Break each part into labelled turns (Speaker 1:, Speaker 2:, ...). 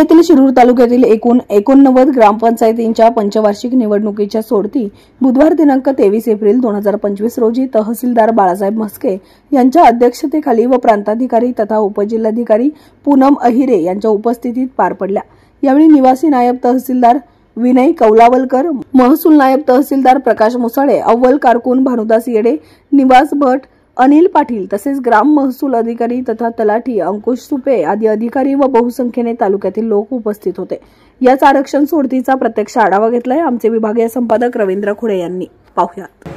Speaker 1: जिल्ह्यातील शिरूर तालुक्यातील एकूण 89 ग्रामपंचायतींच्या पंचवार्षिक निवडणुकीच्या सोडती बुधवार दिनांक 23 एप्रिल 2025 रोजी तहसीलदार बाळासाहेब म्हस्के यांच्या अध्यक्षतेखाली व प्रांताधिकारी तथा उपजिल्हाधिकारी पूनम अहिरे यांच्या उपस्थितीत पार पडल्या। यावेळी निवासी नायब तहसीलदार विनय कौलावलकर, महसूल नायब तहसीलदार प्रकाश मुसाळे, अव्वल कारकून भानुदास येडे, निवास भट, अनिल पाटील तसेच ग्राम महसूल अधिकारी तथा तलाठी अंकुश सुपे आदी अधिकारी व बहुसंख्येने तालुक्यातील लोक उपस्थित होते। याच आरक्षण सोडतीचा प्रत्यक्ष आढावा घेतलाय आमचे विभागीय संपादक रवींद्र खुडे यांनी। पाहूयात।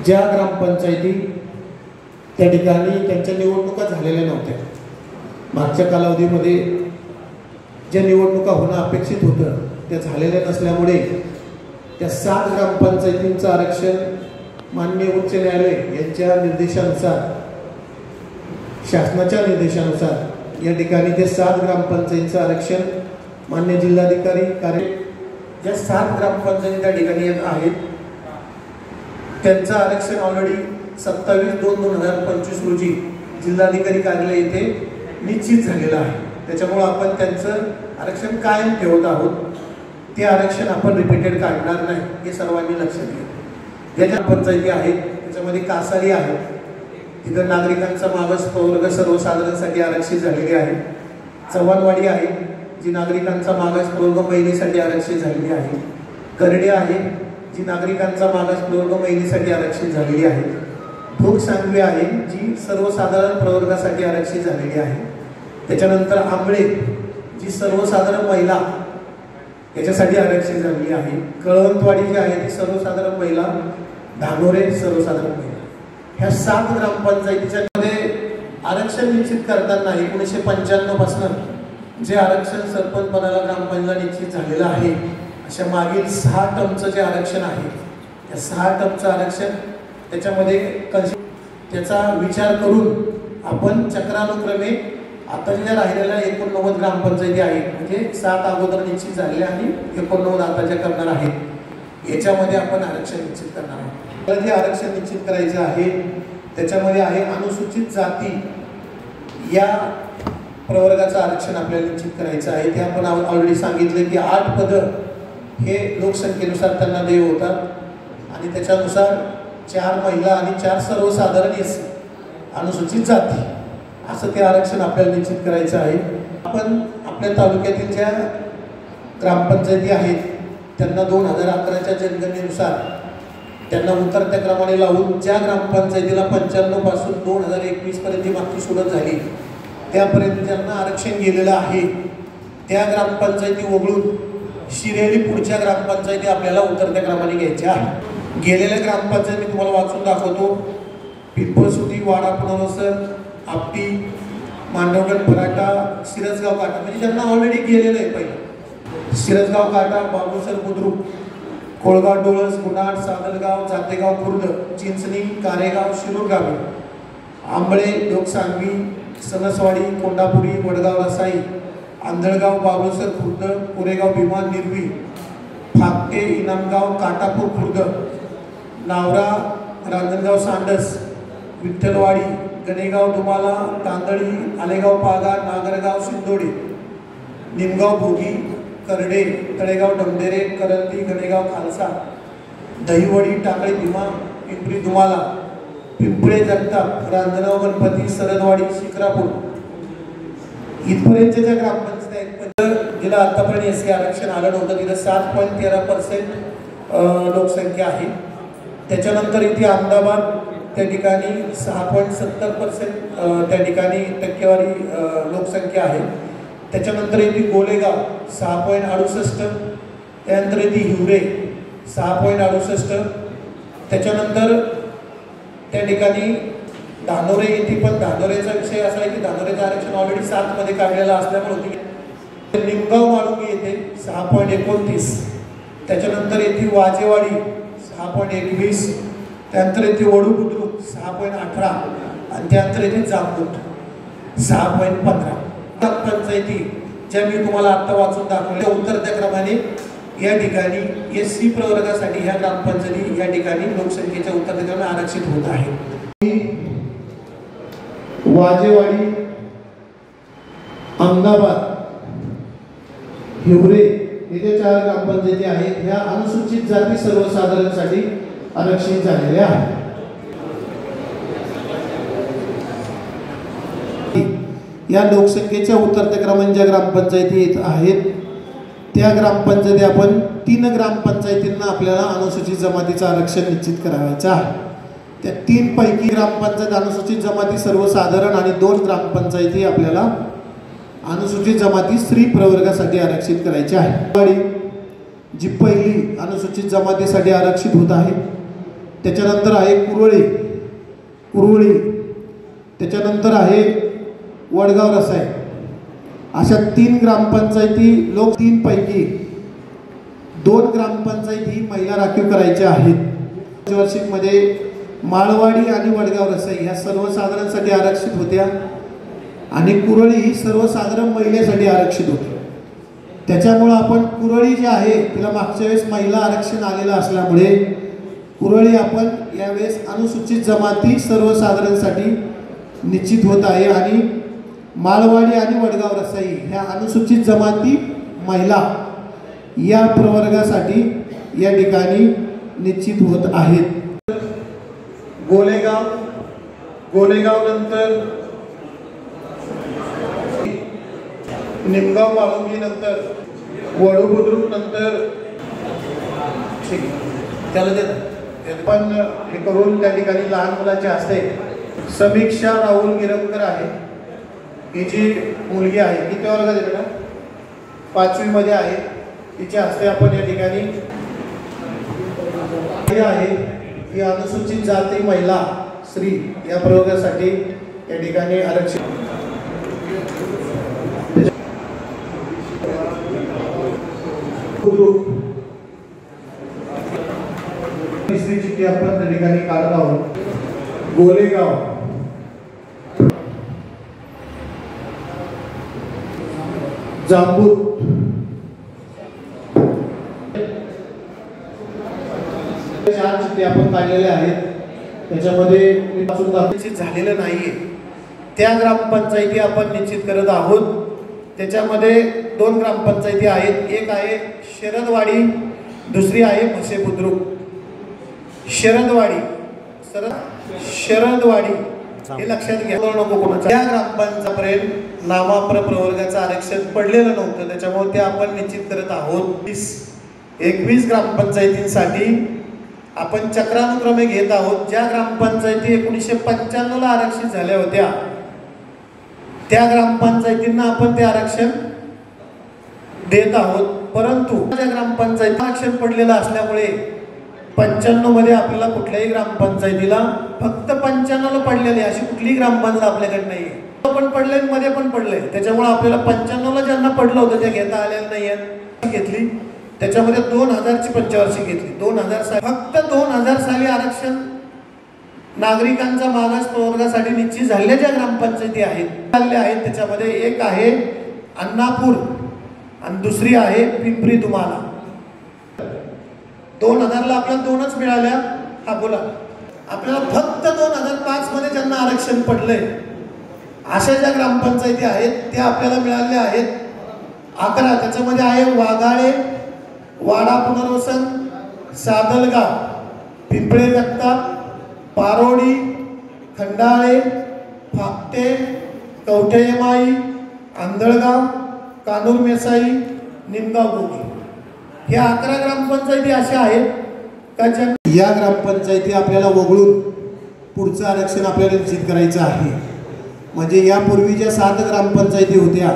Speaker 2: ज्या ग्रामपंचायती त्या ठिकाणी त्यांच्या निवडणुका झालेल्या नव्हत्या, मागच्या कालावधीमध्ये ज्या निवडणुका होणं अपेक्षित होतं त्या झालेल्या नसल्यामुळे त्या 7 ग्रामपंचायतींचं आरक्षण माननीय उच्च न्यायालय यांच्या निर्देशानुसार, शासनाच्या निर्देशानुसार या ठिकाणी ते 7 ग्रामपंचायतींचं आरक्षण मान्य जिल्हाधिकारी ज्या 7 ग्रामपंचायती त्या ठिकाणी आहेत त्यांचं आरक्षण ऑलरेडी 27/2/2025 रोजी जिल्हाधिकारी कार्यालय येथे निश्चित झालेलं आहे। त्याच्यामुळे आपण त्यांचं आरक्षण कायम ठेवत आहोत। ते आरक्षण आपण रिपीटेड काढणार नाही हे सर्वांनी लक्षात घ्या। ज्या पंचायती आहेत त्याच्यामध्ये कासारी आहे, तिथं नागरिकांचा मागास प्रवर्ग सर्वसाधारणसाठी आरक्षित झालेली आहे। चव्हाणवाडी आहे जी नागरिकांचा मागास प्रवर्ग महिलेसाठी आरक्षित झालेली आहे। करडे आहे जी नागरिकांचा मागास प्रवर्ग महिलेसाठी आरक्षित झालेली आहे। भोग सांगवी आहे जी सर्वसाधारण प्रवर्गासाठी आरक्षित झालेली आहे। त्याच्यानंतर आंबळे जी सर्वसाधारण महिला याच्यासाठी आरक्षित झालेली आहे। कळवंतवाडी जी आहे ती सर्वसाधारण महिला, धानोरे सर्वसाधारण महिला। ह्या 7 ग्रामपंचायतीच्या मध्ये आरक्षण निश्चित करताना 1995 पासून जे आरक्षण सरपंच पदाला ग्रामपंचायतीला निश्चित झालेलं आहे, अशा मागील 6 टर्मचं जे आरक्षण आहे त्या 6 टर्मचं आरक्षण त्याच्यामध्ये त्याचा विचार करून आपण चक्रानुक्रमे आता ज्या राहिलेल्या 89 ग्रामपंचायती आहेत, म्हणजे 7 अगोदर निश्चित झालेल्या आणि 89 आता ज्या करणार आहेत, याच्यामध्ये आपण आरक्षण निश्चित करणार आहोत। जे आरक्षण निश्चित करायचं आहे त्याच्यामध्ये आहे अनुसूचित जाती या प्रवर्गाचं आरक्षण आपल्याला निश्चित करायचं आहे। ते आपण ऑलरेडी सांगितले की 8 पद हे लोकसंख्येनुसार त्यांना देव होतात आणि त्याच्यानुसार 4 महिला आणि 4 सर्वसाधारण एस अनुसूचित जाती असं ते आरक्षण आपल्याला निश्चित करायचं आहे। आपण आपल्या तालुक्यातील ज्या ग्रामपंचायती आहेत त्यांना 2011च्या जनगणनेनुसार त्यांना उतरत्या क्रमाने लावून ज्या ग्रामपंचायतीला 95 पासून 2021 पर्यंत मागची सोडत झाली त्यापर्यंत ज्यांना आरक्षण गेलेलं आहे त्या ग्रामपंचायती वगळून शिरेली पुढच्या ग्रामपंचायती आपल्याला उतरत्या क्रमाने घ्यायच्या आहेत। गेलेल्या ग्रामपंचायती मी तुम्हाला वाचून दाखवतो। पिंपळसुटी, वाडा पुनर्वसन, आपटी, मांडवगड, फराटा, सिरसगाव काटा, म्हणजे ज्यांना ऑलरेडी गेलेलं आहे पहिलं सिरसगाव काटा, बाबूसर बुद्रुक, कोळगाव डोळस, गुणाड, सादलगाव, जातेगाव खुर्द, चिंचणी, कारेगाव, शिरूर गावे, आंबळे, लोकसांगवी, सणसवाडी, कोंडापुरी, वडगाव रसाई, आंधळगाव, बाबूसर खुर्द, कोरेगाव भीमा, निर्वी, फाकटे, इनामगाव, काटापूर खुर्द, नावरा, रांजणगाव सांडस, विठ्ठलवाडी, गणेगाव दुमाला, तांदळी, आलेगाव पागा, नागरगाव सिंदोडी, निमगाव भोगी, करडे, तळेगाव डमडेरे, करंदी, गणेगाव खालसा, दहिवडी, टाकळी भीमा, पिंपरी दुमाला, पिंपळे जगताप, रांजणगाव गणपती, सरदवाडी, शिक्रापूर इथपर्यंतच्या ज्या ग्रामपंचायत जिला आतापर्यंत एससी आरक्षण आलं नव्हतं तिथं 7.13% लोकसंख्या आहे। त्याच्यानंतर इथे अहमदाबाद त्या ठिकाणी 6.70% त्या ठिकाणी टक्केवारी लोकसंख्या आहे। त्याच्यानंतर येथे गोलेगाव 6.68, त्यानंतर येथे हिवरे 6.68, त्याच्यानंतर त्या ठिकाणी धानोरे येथे, पण धानोरेचा विषय असा आहे की धानोरेचं आरक्षण ऑलरेडी 7 मध्ये काढलेलं असल्यामुळे निमगाव माळुंगी येथे 6.29, त्याच्यानंतर येथे वाजेवाडी 6.21, त्यानंतर येथे वडू बुद्रुक 6.18 आणि त्यानंतर येथे जामकोट 6.15 ग्रामपंचायती ज्या मी तुम्हाला आता वाचून दाखवल्या उतरत्या क्रमाने या ठिकाणी एससी प्रवर्गासाठी ह्या ग्रामपंचायती या ठिकाणी लोकसंख्येच्या उतरत्या क्रमाने आरक्षित होत आहेत। वाजेवाडी, अहमदाबाद, हिवरे येथे 4 ग्रामपंचायती आहेत. ह्या अनुसूचित जाती सर्वसाधारणसाठी आरक्षित झालेल्या आहेत. या लोकसंख्येच्या उतरत्या क्रमांकाच्या ज्या ग्रामपंचायती आहेत त्या ग्रामपंचायती आपण 3 ग्रामपंचायतींना आपल्याला अनुसूचित जमातीचं आरक्षण निश्चित करायचं आहे. त्या 3 पैकी ग्रामपंचायत अनुसूचित जमाती सर्वसाधारण आणि 2 ग्रामपंचायती आपल्याला अनुसूचित जमाती स्त्री प्रवर्गासाठी आरक्षित करायची आहे. जी पहिली अनुसूचित जमातीसाठी आरक्षित होत आहे. त्याच्यानंतर आहे कुरवळी, त्याच्यानंतर आहे वडगाव रसाय. अशा 3 ग्रामपंचायती 3 पैकी 2 ग्रामपंचायती महिला राखीव करायच्या आहेत. पंचवार्षिकमध्ये माळवाडी आणि वडगाव रसाई ह्या सर्वसाधारणसाठी आरक्षित होत्या आणि कुरळी ही सर्वसाधारण महिलेसाठी आरक्षित होती. त्याच्यामुळं आपण कुरळी जी आहे तिला मागच्या वेळेस महिला आरक्षण आलेलं असल्यामुळे कुरळी आपण यावेळेस अनुसूचित जमाती सर्वसाधारणसाठी निश्चित होत आहे आणि माळवाडी आणि वडगाव रसाई ह्या अनुसूचित जमाती महिला या प्रवर्गासाठी या ठिकाणी निश्चित होत आहेत. गोलेगाव नंतर निमगाव माळुंगी नंतर वडू बुद्रुक नंतर त्याला पण हे करून त्या ठिकाणी लहान मुलांचे हस्ते समीक्षा राहुल गिरमकर आहे. ही जी मुलगी आहे किती वर्गात आहे बेटा? 5वी मध्ये आहे. तिच्या हस्ते आपण या ठिकाणी आहे ही अनुसूचित जाती महिला स्त्री या प्रवर्गासाठी या ठिकाणी आरक्षित तिसरी चिठ्ठी आपण त्या ठिकाणी काढत आहोत. गोलेगाव, जांबूर, चार चिठ्ठी आपण काढलेल्या आहेत. त्याच्यामध्ये निश्चित झालेलं नाहीये त्या ग्रामपंचायती आपण निश्चित करत आहोत. त्याच्यामध्ये 2 ग्रामपंचायती आहेत. एक आहे शरदवाडी, दुसरी आहे म्हसे बुद्रुक. शरदवाडी हे लक्षात घ्या नको कोणाच्या. त्या ग्रामपंचायतीपर्यंत नामाप्र प्रवर्गाचं आरक्षण पडलेलं नव्हतं. त्याच्यामुळे ते आपण निश्चित करत आहोत. 21 ग्रामपंचायतींसाठी आपण चक्रानुक्रमे घेत आहोत. ज्या ग्रामपंचायती 1995 ला आरक्षित झाल्या होत्या त्या ग्रामपंचायतींना आपण ते आरक्षण देत आहोत. परंतु त्या ग्रामपंचायत आरक्षण पडलेलं असल्यामुळे 95 मध्ये आपल्याला कुठल्याही ग्रामपंचायतीला फक्त 95 ला पडलेली अशी कुठलीही ग्रामपंचायत आपल्याकडे नाहीये. पण पडले मध्ये पण पडले. त्याच्यामुळे आपल्याला 95 ला ज्यांना पडलं होतं त्या घेता आलेल्या नाहीयेत. घेतली त्याच्यामध्ये 2000 ची पंचवार्षिक घेतली. 2000 साली फक्त 2000 साली आरक्षण नागरिकांचा मागास प्रवर्गासाठी निश्चित झालेल्या ज्या ग्रामपंचायती आहेत त्याच्यामध्ये एक आहे अन्नापूर आणि दुसरी आहे पिंपरी तुम्हाला. 2000 ला आपल्याला 2च मिळाल्या. हा बोला. आपल्याला फक्त 2005 मध्ये ज्यांना आरक्षण पडलंय अशा ज्या ग्रामपंचायती आहेत त्या आपल्याला मिळाल्या आहेत 11. त्याच्यामध्ये आहे वाघाळे, वाडा पुनर्वसन, सादलगाव, पिंपळे व्यक्ता, पारोडी, खंडाळे, फाकटे, कवठेमाई, आंधळगाव, कानूर मेसाई, निमगाव गोगी. ह्या 11 ग्रामपंचायती अशा आहेत का ज्या या ग्रामपंचायती आपल्याला वगळून पुढचं आरक्षण आपल्याला निश्चित करायचं आहे. म्हणजे यापूर्वी ज्या 7 ग्रामपंचायती होत्या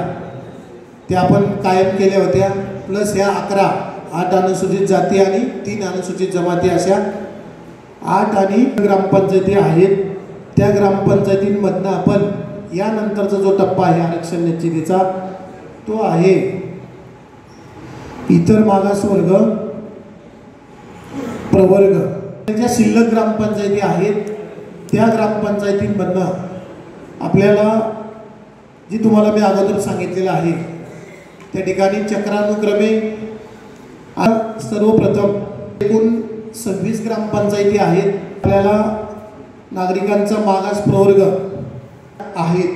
Speaker 2: त्या आपण कायम केल्या होत्या. प्लस ह्या 11 8 अनुसूचित जाती आणि 3 अनुसूचित जमाती अशा 8 आणि ग्रामपंचायती आहेत. त्या ग्रामपंचायतींमधनं आपण यानंतरचा जो टप्पा आहे आरक्षण निश्चितीचा तो आहे इतर मागासवर्ग प्रवर्ग. ज्या शिल्लक ग्रामपंचायती आहेत त्या ग्रामपंचायतींमधनं आपल्याला जी तुम्हाला मी अगोदर सांगितलेलं आहे त्या ठिकाणी चक्रानुक्रमे सर्वप्रथम एकूण 26 ग्रामपंचायती आहेत. आपल्याला नागरिकांचा मागास प्रवर्ग आहेत.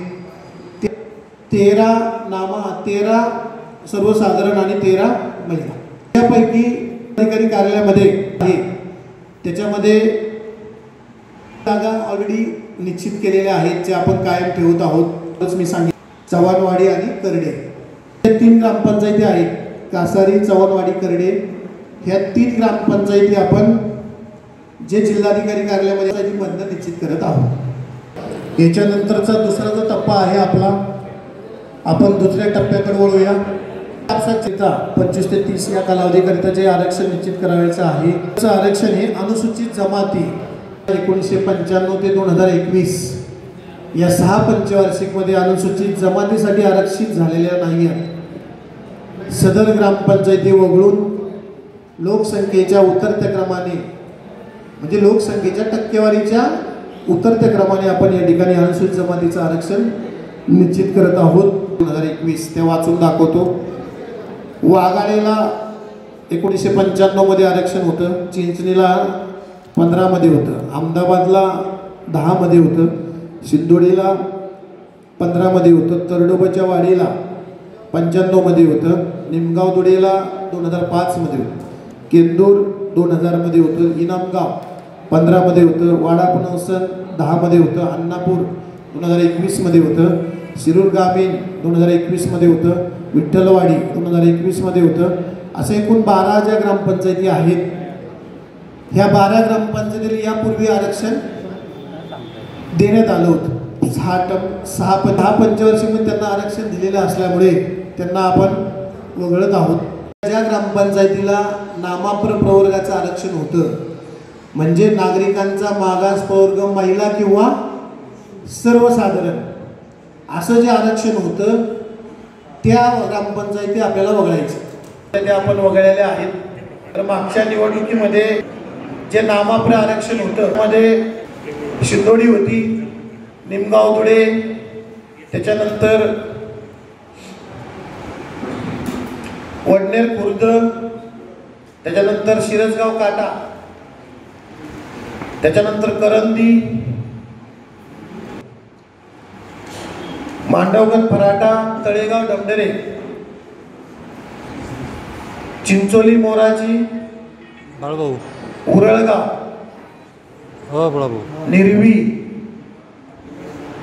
Speaker 2: 13 सर्वसाधारण आणि 13 महिला. त्यापैकी अधिकारी कार्यालयामध्ये आहे त्याच्यामध्ये जागा ऑलरेडी निश्चित केलेल्या आहेत जे आपण कायम ठेवत आहोत. मी सांगितलं चव्हाणवाडी आणि करडे हे 3 ग्रामपंचायती आहेत. कासारी, चव्हाणवाडी, करडे ह्या 3 ग्रामपंचायती आपण जे जिल्हाधिकारी कार्यालयामध्ये मधनं निश्चित करत आहोत. याच्यानंतरचा दुसरा जो टप्पा आहे आपला, आपण दुसऱ्या टप्प्याकडे वळूया. 25 ते 30 या कालावधीकरिता जे आरक्षण निश्चित करायचं आहे त्याचं आरक्षण हे अनुसूचित जमाती 1995 ते 2021 या 6 पंचवार्षिकमध्ये अनुसूचित जमातीसाठी आरक्षित झालेल्या नाही आहेत. सदर ग्रामपंचायती वगळून लोकसंख्येच्या उतरत्या क्रमाने म्हणजे लोकसंख्येच्या टक्केवारीच्या उतरत्या क्रमाने आपण या ठिकाणी अनुसूचित जमातीचं आरक्षण निश्चित करत आहोत. 2021 ते वाचून दाखवतो. वाघाळेला 1995 मध्ये आरक्षण होतं, चिंचणीला 15 मध्ये होतं, अहमदाबादला 10 मध्ये होतं, सिंदोडीला 15 मध्ये होतं, तरडोबाच्या वाडीला 95 मध्ये होतं, निमगाव दुडेला 2005 मध्ये होतं, केंदूर 2000 मध्ये होतं, इनामगाव 15 मध्ये होतं, वाडा पुनवसन 10 मध्ये होतं, अन्नापूर 2021 मध्ये होतं, शिरूर ग्रामीण 2021 मध्ये होतं, विठ्ठलवाडी 2021 मध्ये होतं. असे एकूण 12 ज्या ग्रामपंचायती आहेत ह्या 12 ग्रामपंचायतीला यापूर्वी आरक्षण देण्यात आलं होतं. 6 पंचवार्षिकमध्ये त्यांना आरक्षण दिलेलं असल्यामुळे त्यांना आपण वगळत आहोत. ज्या ग्रामपंचायतीला नामाप्र प्रवर्गाचं आरक्षण होतं म्हणजे नागरिकांचा मागास प्रवर्ग, महिला किंवा सर्वसाधारण असं जे आरक्षण होतं त्या ग्रामपंचायती आपल्याला वगळायचं. ते आपण वगळलेल्या आहेत. तर मागच्या निवडणुकीमध्ये जे नामाप्र आरक्षण होतं त्यामध्ये शिंदोडी होती, निमगाव दुडे, त्याच्यानंतर वडनेर खुर्द, त्याच्यानंतर शिरसगाव काटा, त्याच्यानंतर करंदी, मांडवगण फराटा, तळेगाव डमडरे, चिंचोली मोराची, उरळगाव, निर्वी,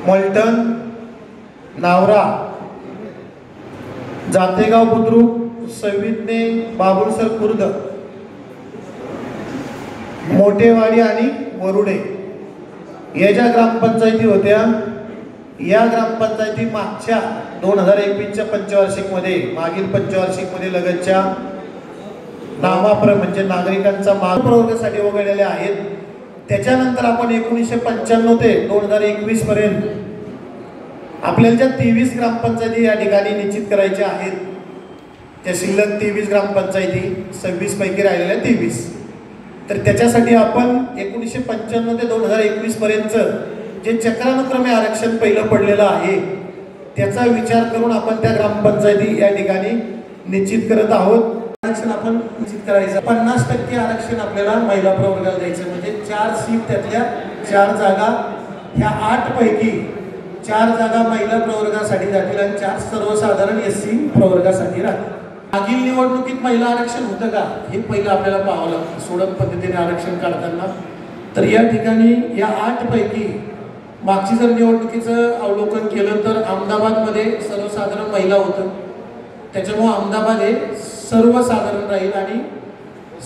Speaker 2: मलटण, नावरा, जातेगाव बुद्रुक, सवितने, बाबुळसर खुर्द, मोठेवाडी आणि वरुडे या ज्या ग्रामपंचायती होत्या या ग्रामपंचायती मागच्या 2021च्या पंचवार्षिकमध्ये मागील पंचवार्षिकमध्ये लगतच्या नामाप्र म्हणजे नागरिकांचा माग प्रवर्गासाठी वगळलेल्या आहेत. त्याच्यानंतर आपण 1995 ते 2021 पर्यंत आपल्याला ज्या 23 ग्रामपंचायती या ठिकाणी निश्चित करायच्या आहेत त्या शिल्लक 23 ग्रामपंचायती 26 पैकी राहिलेल्या 23. तर त्याच्यासाठी आपण 1995 ते 2021 पर्यंत जे चक्रानुक्रमे आरक्षण पहिलं पडलेलं आहे त्याचा विचार करून आपण त्या ग्रामपंचायती या ठिकाणी निश्चित करत आहोत. आरक्षण आपण निश्चित करायचं 50% आरक्षण आपल्याला महिला प्रवर्गाला द्यायचं म्हणजे 4 सीट त्यातल्या 4 जागा ह्या 8 पैकी 4 जागा महिला प्रवर्गासाठी जातील आणि 4 सर्वसाधारण SC प्रवर्गासाठी राहतील. मागील निवडणुकीत महिला आरक्षण होतं का हे पहिलं आपल्याला पाहावं लागतं सोडत पद्धतीने आरक्षण काढताना. तर या ठिकाणी या 8 पैकी मागची जर निवडणुकीचं अवलोकन केलं तर अहमदाबादमध्ये सर्वसाधारण महिला होतं त्याच्यामुळे अहमदाबाद हे सर्वसाधारण राहील आणि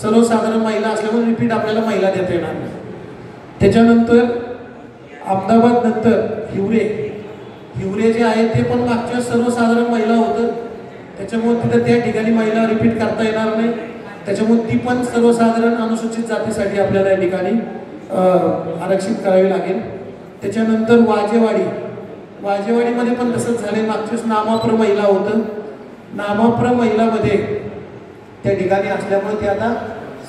Speaker 2: सर्वसाधारण महिला असल्यामुळे रिपीट आपल्याला महिला देता येणार नाही. त्याच्यानंतर अहमदाबाद नंतर हिवरे जे आहेत ते पण मागच्या सर्वसाधारण महिला होतं त्याच्यामुळे तिथं त्या ठिकाणी महिला रिपीट करता येणार नाही त्याच्यामुळे ती पण सर्वसाधारण अनुसूचित जातीसाठी आपल्याला या ठिकाणी आरक्षित करावी लागेल. त्याच्यानंतर वाजेवाडीमध्ये पण तसंच झाले मागच्याच नामाप्र महिला होतं नामाप्र महिलामध्ये त्या ठिकाणी असल्यामुळे ते आता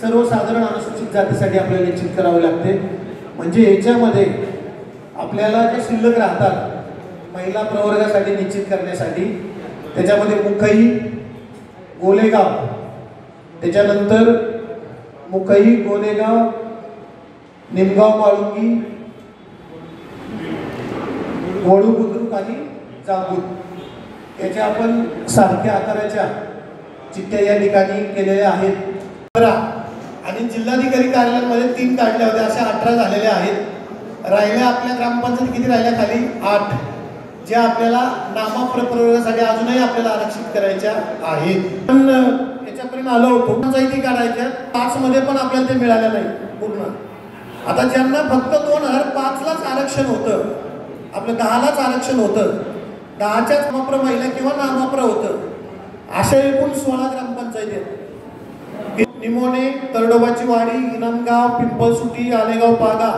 Speaker 2: सर्वसाधारण अनुसूचित जातीसाठी आपल्याला निश्चित करावे लागते. म्हणजे याच्यामध्ये आपल्याला जे शिल्लक राहतात महिला प्रवर्गासाठी निश्चित करण्यासाठी त्याच्यामध्ये मुखई, गोलेगाव, त्याच्यानंतर मुखई, गोलेगाव, निमगाव माळुंगी, वळू बुद्रुक आणि जांबूत याच्या आपण सारख्या आकाराच्या चिठ्ठ्या या ठिकाणी केलेल्या आहेत 15 आणि जिल्हाधिकारी कार्यालयामध्ये 3 काढल्या होत्या, अशा 18 झालेल्या आहेत। राहिल्या आपल्या ग्रामपंचायत किती राहिल्या? खाली 8, ज्या आपल्याला नामप्रयोगासाठी अजूनही आपल्याला आरक्षित करायच्या आहेत। पण याच्यापर्यंत आलो होतो पंचायती काढायच्या 5 मध्ये पण आपल्याला ते मिळालं नाही पूर्ण। आता ज्यांना फक्त 2005लाच आरक्षण होतं, आपलं 10लाच आरक्षण होतं, 10च्याच नाममात्र महिला किंवा नाममात्र होतं, अशा एकूण 16 ग्रामपंचायती आहेत। निमोणे, तरडोबाची वाडी, इनामगाव, पिंपळसुटी, आलेगाव पागा,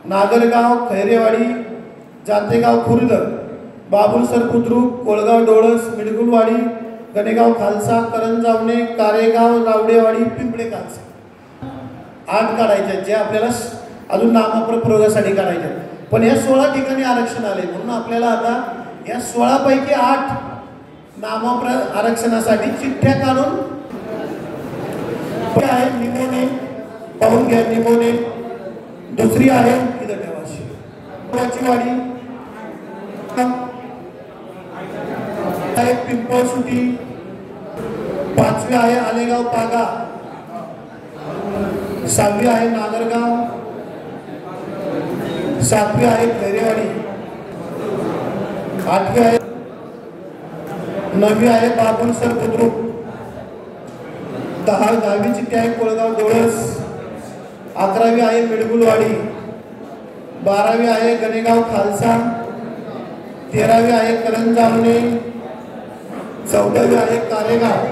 Speaker 2: नागरगाव, खैरेवाडी, जातेगाव खुर्द, बाबुलसर बुद्रुक, कोळगाव डोळस, मिडगुलवाडी, गणेगाव खालसा, करंजावणे, कारेगाव, रावडेवाडी, पिंपळे खालसा 8 काढायचे, जे आपल्याला अजून नाममात्र प्रयोगासाठी काढायचे। पण या 16 ठिकाणी आरक्षण आले, म्हणून आपल्याला आता या 16 पैकी 8 नाममात्र आरक्षणासाठी चिठ्ठ्या काढून आहे। निमोणे पाहून घ्या, निमोणे। दुसरी आहे इथं ठेवाशी वाडी आहे, पिंपळसुटी, 5वी आहे आलेगाव पागा, 6वी आहे नागरगाव, 7वी आहे खैरेवाडी, 8वी आहे, 9वी आहे बाबुलसर बुद्रुक, 10वी चिठ्ठी आहे कोळगाव डोळस, 11वी आहे मिडगुलवाडी, 12वी आहे गणेगाव खालसा, 13वी आहे करंजावणे, 14वी आहे कारेगाव,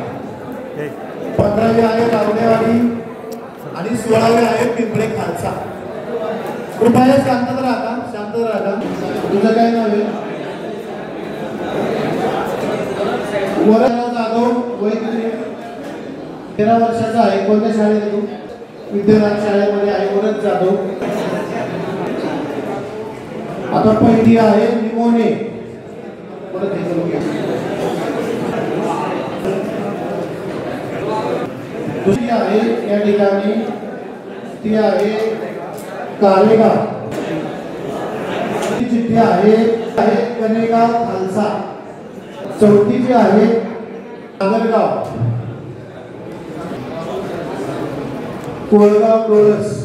Speaker 2: 15वी आहे रावडेवाडी आणि 16वी आहे पिंपळे खालसा। कृपया शांतता राहा, शांतता राहा। तुझं काय नाव आहे? वरदराव जाधव, वय किती? 13 वर्षाचा आहे। कोणत्या शाळेत आहे तू? विद्यानाथ शाळेमध्ये आहे वरद जाधव। आता पहिली आहे निमोणे, दुसरी आहे या ठिकाणी ती आहे कारेगाव, ती चिठ्ठी आहे गणेगाव खालसा, चौथी जी आहे नागरगाव, कोळगाव डोळस,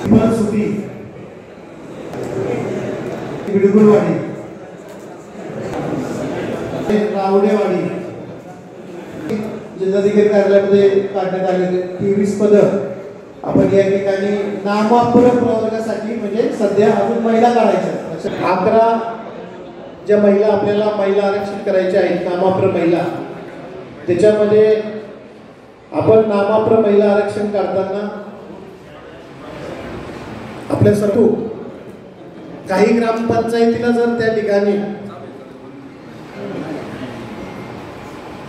Speaker 2: पिंपळसुटी, मिडगुलवाडी, रावडेवाडी। जिल्हाधिकारी कार्यालयामध्ये काढण्यात आलेले 23 पद आपण या ठिकाणी नाममात्र प्रवर्गासाठी, म्हणजे सध्या अजून महिला काढायच्या 11 ज्या महिला आपल्याला महिला आरक्षित करायच्या आहेत, नाममात्र महिला। त्याच्यामध्ये आपण नाममात्र महिला आरक्षण काढताना आपल्या सर्व काही ग्रामपंचायतीला जर त्या ठिकाणी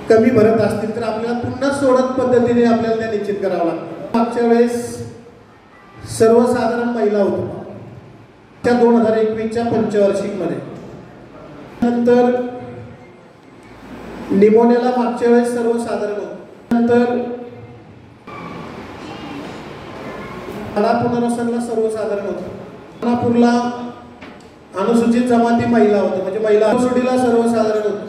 Speaker 2: कमी भरत असतील तर आपल्याला पुन्हा सोडत पद्धतीने आपल्याला त्या निश्चित करावं लागतं। मागच्या वेळेस सर्वसाधारण महिला होत्या त्या 2021च्या पंचवार्षिक मध्ये, नंतर निमोण्याला मागच्या वेळेस सर्वसाधारण होतं, नंतर पुनर्वसनला सर्वसाधारण होतं, नागपूरला अनुसूचित जमाती महिला होतं, म्हणजे महिला सुटीला सर्वसाधारण होतं,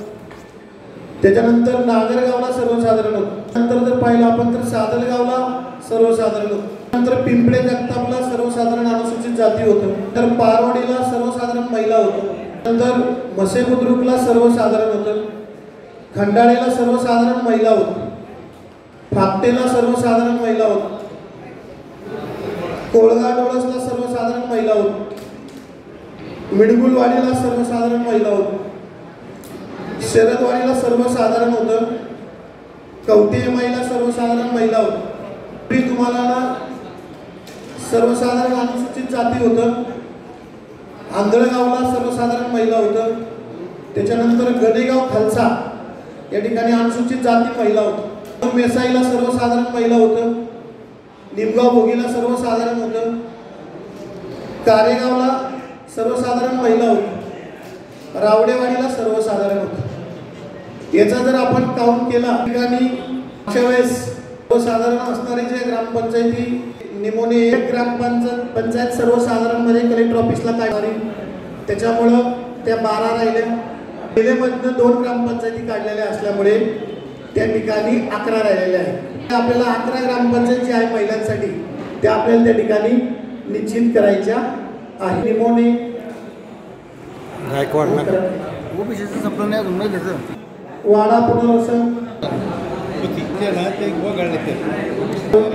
Speaker 2: त्याच्यानंतर नागरगावला सर्वसाधारण होतं, नंतर जर पाहिलं आपण तर सादलगावला सर्वसाधारण होतं, नंतर पिंपळे जगतापला सर्वसाधारण अनुसूचित जाती होतं, तर पारवडीला सर्वसाधारण महिला होतं, नंतर मसे बुद्रुकला सर्वसाधारण होतं, खंडाळेला सर्वसाधारण महिला होतं, फापटेला सर्वसाधारण महिला होतं, कोळगाव डोळसला सर्वसाधारण महिला होती, मिडगुलवाडीला सर्वसाधारण महिला होती, शरदवाडीला सर्वसाधारण होतं, कवठेमाईला सर्वसाधारण महिला होती, तुम्हाला सर्वसाधारण अनुसूचित जाती होतं, आंधळगावला सर्वसाधारण महिला होतं, त्याच्यानंतर गणेगाव खालसा या ठिकाणी अनुसूचित जाती महिला होतं, मेसाईला सर्वसाधारण महिला होतं, निमगाव भोगीला सर्वसाधारण होतं, कारेगावला सर्वसाधारण महिला होती, रावडेवाडीला सर्वसाधारण होतं। याचा जर आपण काउंट केला ठिकाणी मागच्या वेळेस सर्वसाधारण असणारे जे ग्रामपंचायती निमोने एक ग्रामपंचायत सर्वसाधारणमध्ये कलेक्टर ऑफिसला काय झाली, त्याच्यामुळं त्या 12 राहिल्या. जिल्ह्यामधनं 2 ग्रामपंचायती काढलेल्या असल्यामुळे त्या ठिकाणी 11 राहिलेल्या आहेत. आपल्याला 11 ग्रामपंचायत जी आहे महिलांसाठी त्या आपल्याला त्या ठिकाणी निश्चित करायच्या आहे. निमोने वाडा पुनर्वसन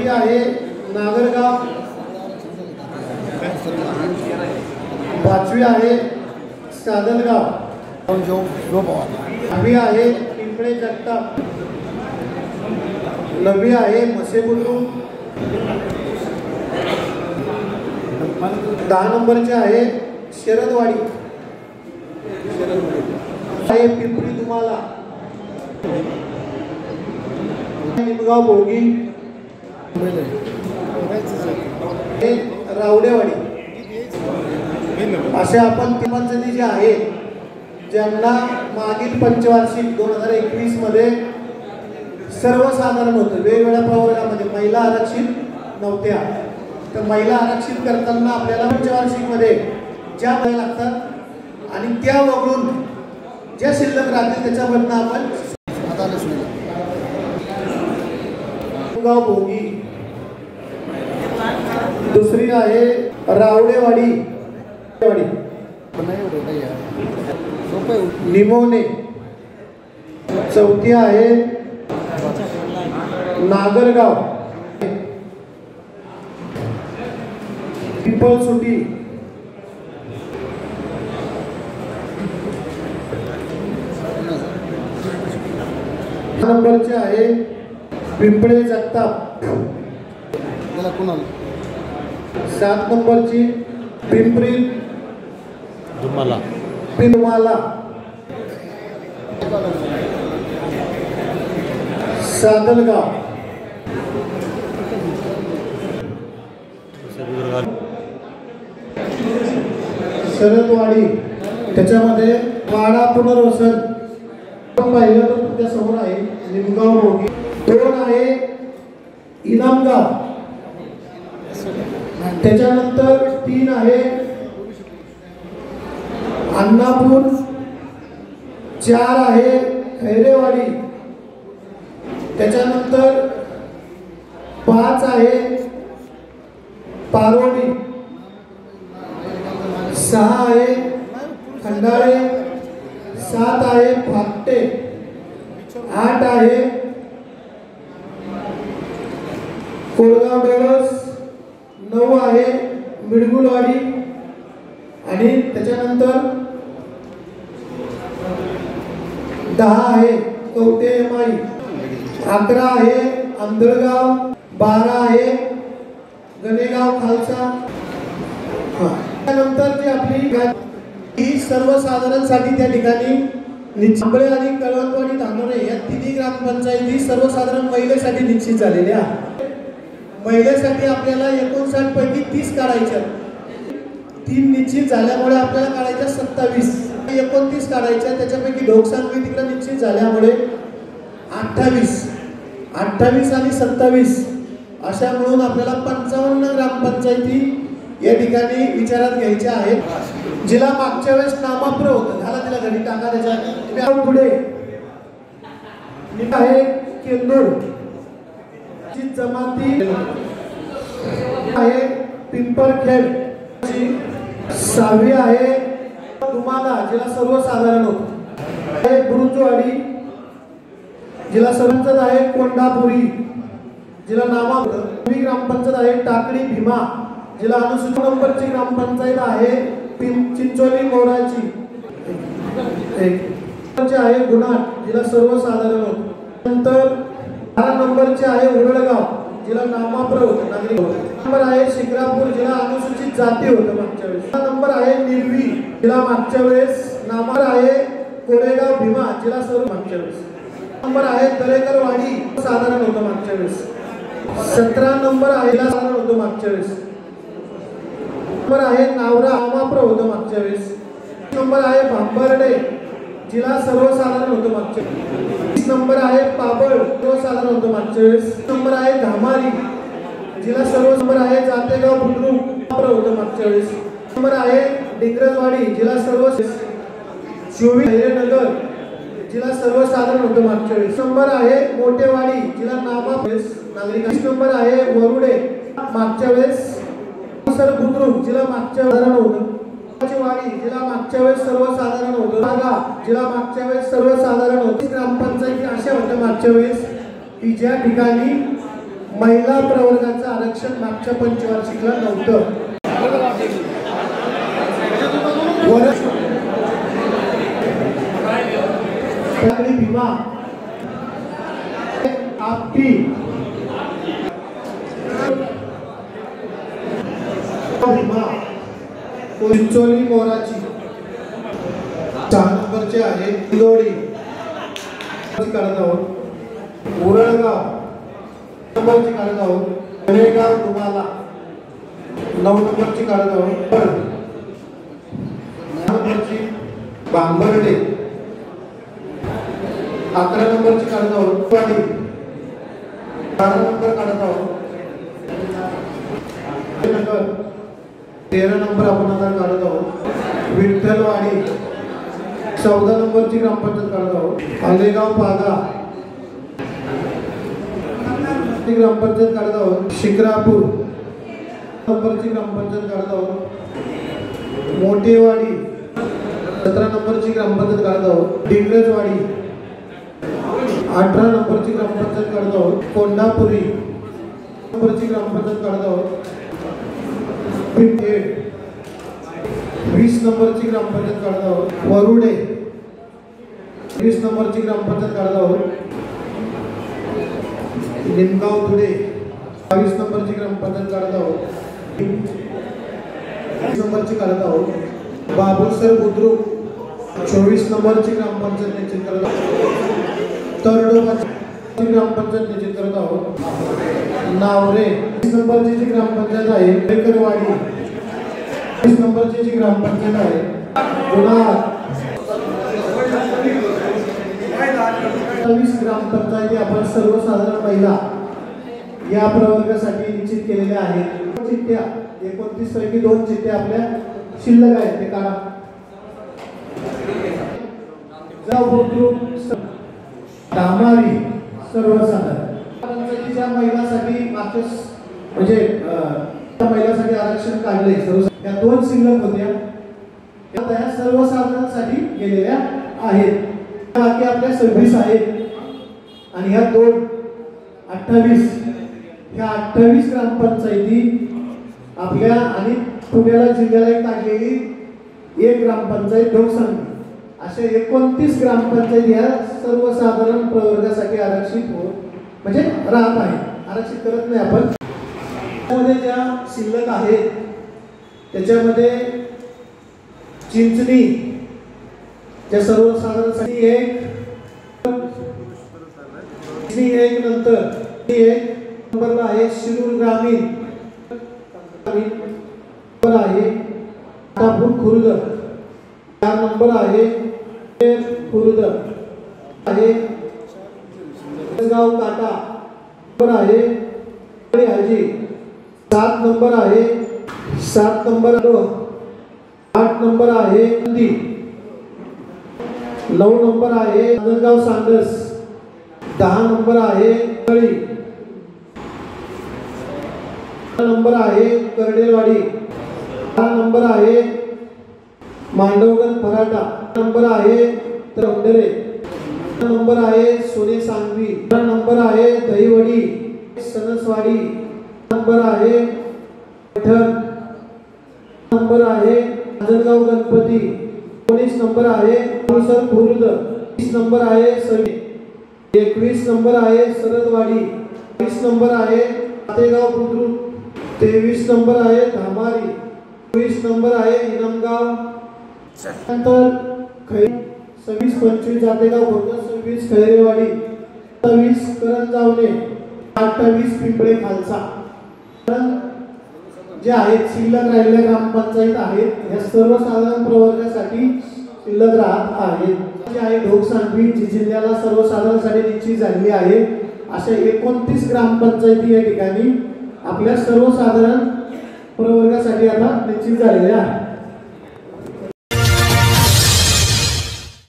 Speaker 2: आहे नागरगाव, 5वी आहे सादलगाव, 8वी आहे पिंपळे जगताप, 9वी आहे मसेबुद्रुक, 10 नंबरचे आहे शरदवाडी आहे पिंपरी दुमाला, निमगाव भोगी, रावडेवाडी. असे आपण पंचायती जे आहेत ज्यांना मागील पंचवार्षिक 2021 मध्ये सर्वसाधारण होतं, वेगवेगळ्या प्रवर्गामध्ये महिला आरक्षित नव्हत्या, तर महिला आरक्षित करताना आपल्याला पंचवार्षिक मध्ये ज्या महिला लागतात आणि त्या वगळून ज्या शिल्लक राहतील त्याच्यामधनं आपण गाव भोगी, दुसरी आहे रावडेवाडी, निमोने, चौथी आहे नागरगाव, पिंपळसुटी, नंबरचे आहे पिंपळे जगताप, 7 नंबरची पिंपरी दुमाला, सादलगाव, शरदवाडी. त्याच्यामध्ये वाडा पुनर्वसन पाहिलं तर तुमच्या समोर आहे निमगाव भोगी, 2 आहे इनामगाव, त्याच्यानंतर 3 आहे अन्नापूर, 4 आहे खैरेवाडी, त्याच्यानंतर 5 आहे पारोडी, 6 आहे खंडाळे, 7 आहे फाकटे, 8 आहे कोळगाव डोळस, 9 आहे मिडगुलवाडी आणि त्याच्यानंतर 10 आहे कवटे माई, 11 आहे आंधळगाव, 12 आहे गणेगाव खालसा. त्यानंतर जी आपली ही सर्वसाधारणसाठी त्या ठिकाणी निंबळे आणि कळवणवाडी धानोरे या 3 ग्रामपंचायती सर्वसाधारण महिलेसाठी निश्चित झालेल्या. महिलेसाठी आपल्याला 59 पैकी 30 काढायच्या, 3 निश्चित झाल्यामुळे आपल्याला काढायच्या 27, 29 काढायच्या, त्याच्यापैकी ढोकसांगवी तिकडे निश्चित झाल्यामुळे 28 आणि 27 अशा मिळून आपल्याला 55 ग्रामपंचायती या ठिकाणी विचारात घ्यायच्या आहेत. जिला मागच्या वेळेस नामाप्र होतं, झाला तिला घडी टाका त्याच्या पुढे आहे केंदूर, जमाती आहे पिंपरखेड, 6वी आहे दुमाला जिला सर्वसाधारण होत आहे, बुरुजवाडी जिला सरपंच आहे कोंडापुरी जिला नामाप्र, ग्रामपंचायत आहे टाकळी भीमा जिला अनुसूचित नंबरची ग्रामपंचायत आहे चिंचोली मोराची, आहे गुन्हाट जिला सर्वसाधारण होत. नंतर 12 नंबरचे आहे उरळगाव जिला नामाप्र होतं नागरिक होतं. नंबर आहे शिक्रापूर जिला अनुसूचित जाती होतं मागच्या वेळेस. नंबर आहे निर्वी जिला मागच्या वेळेस नामार आहे कोरेगाव भीमा जिला सर्व मागच्या वेळेस. नंबर आहे दरेकरवाडी साधारण होतं मागच्या वेळेस. 17 नंबर आहे साधारण होतं मागच्या वेळेस. नंबर आहे नावरा नामाप्र होतं मागच्या वेळेस. नंबर आहे भांबर्डे जिला सर्वसाधारण होतं मागच्या वेळेस. नंबर आहे पाबळ सर्वसाधारण होतं मागच्या वेळेस. नंबर आहे धामारी जिला सर्व नंबर आहे जातेगाव बुद्रुक होतं मागच्या वेळेस. नंबर आहे डिग्रजवाडी जिला सर्व 24 नगर जिला सर्वसाधारण होतं मागच्या वेळेस. नंबर आहे मोठेवाडी जिला नागरिक. नंबर आहे वरुडे मागच्या वेळेस सर बुद्रुक जिला मागच्या साधारण होतं. वाडी जिला मागच्या वेळेस सर्वसाधारण होतं. नागा जिला मागच्या वेळेस सर्वसाधारण होती. ग्रामपंचायती अशा होत्या मागच्या वेळेस की ज्या ठिकाणी महिला प्रवर्गाचं आरक्षण मागच्या पंचवार्षिकला नव्हतं. भीमा आपटी भीमा चिंचोली मोराची 4 नंबरचे आहे इंदोडी काढत आहोत. उरळगाव नंबरची काढत आहोत. गणेगाव तुम्हाला 9 नंबरची काढत आहोत. 9 नंबरची बांबर्डे 11 नंबरची काढत आहोत. वाडी 12 नंबर काढत आहोत. 13 नंबर आपण आता काढत आहोत. विठ्ठलवाडी 14 नंबरची ग्रामपंचायत काढत आहोत. आलेगाव पागा ग्रामपंचायत काढत आहोत. शिक्रापूर नंबरची ग्रामपंचायत काढत आहोत. मोठेवाडी 17 नंबरची ग्रामपंचायत काढत आहोत. डिग्रजवाडी 18 नंबरची ग्रामपंचायत काढत आहोत. कोंडापुरी नंबरची ग्रामपंचायत काढत आहोत. 20 नंबरची ग्रामपंचायत काढत आहोत. वरुडे 20 नंबरची ग्रामपंचायत काढत आहोत. निमगाव धुळे 22 नंबरची ग्रामपंचायत काढत आहोत. 20 नंबरची काढत आहोत. बाबुसर बुद्रुक 24 नंबरची ग्रामपंचायत निश्चित करत आहोत. तरडोबाची ग्रामपंचायत निश्चित करत आहोत. नावरे 20 नंबरची जी ग्रामपंचायत आहे. बेकरवाडी 20 नंबरची जी ग्रामपंचायत आहे. जुनार 27 ग्रामपंचायती आपण सर्वसाधारण महिला या प्रवर्गासाठी निश्चित केलेल्या आहेत. चिठ्ठ्या 29 पैकी 2 चिठ्ठ्या आपल्या शिल्लक आहेत ते काढा. धामारी सर्वसाधारण पंचायतीच्या महिलांसाठी मागच्या म्हणजे महिलांसाठी आरक्षण काढले. या 2 शिल्लक होत्या त्या सर्वसाधारणसाठी गेलेल्या आहेत. बाकी आपल्या 26 आहेत आणि ह्या 28 ह्या 28 ग्रामपंचायती आपल्या आणि पुण्याला जिल्ह्याला काढलेली 1 ग्रामपंचायत ढोकसांगी अशा 29 ग्रामपंचायती ह्या सर्वसाधारण प्रवर्गासाठी आरक्षित म्हणजे राहत आहे. आरक्षित करत नाही आपण. त्यामध्ये ज्या शिल्लक आहेत त्याच्यामध्ये चिंचणी त्या सर्वसाधारणसाठी 1 नंतर 1 नंबरला आहे शिरूर ग्रामीण आहे. खुर्द 4 नंबर आहे. खुर्द आहे. गाव काटा नंबर आहे. हाजी 7 नंबर आहे. 7 नंबर 8 नंबर आहे. 9 नंबर आहे. नांदगाव सांडस 10 नंबर आहे. कळी 11 नंबर आहे. करडेलवाडी 12 नंबर आहे. मांडवगण फराटा नंबर आहे. तरंडरे 12 नंबर आहे. सोने सांगवी 12 नंबर आहे. दहीवडी सणसवाडी नंबर आहे. नंबर आहे. नांदगाव गणपती 19 नंबर आहे. पुरसर खुर्द 20 नंबर आहे. 21 नंबर आहे. सरदवाडी 20 नंबर आहे. आतेगाव बुद्रुक 23 नंबर आहे. धामारी 24 नंबर आहे. इनामगाव नंतर 26-25 जातेगाव बोरगा 26 खैरेवाडी 27 करंजावणे 28 पिंपळे खालसा. जे आहेत शिल्लक राहिलेल्या ग्रामपंचायत आहेत ह्या सर्वसाधारण प्रवर्गासाठी शिल्लक राहत आहेत. जे आहे ढोकसांगवी जी जिल्ह्याला सर्वसाधारणसाठी निश्चित झालेली आहे. अशा 29 ग्रामपंचायती या ठिकाणी आपल्या सर्वसाधारण प्रवर्गासाठी आता निश्चित झालेले आहे.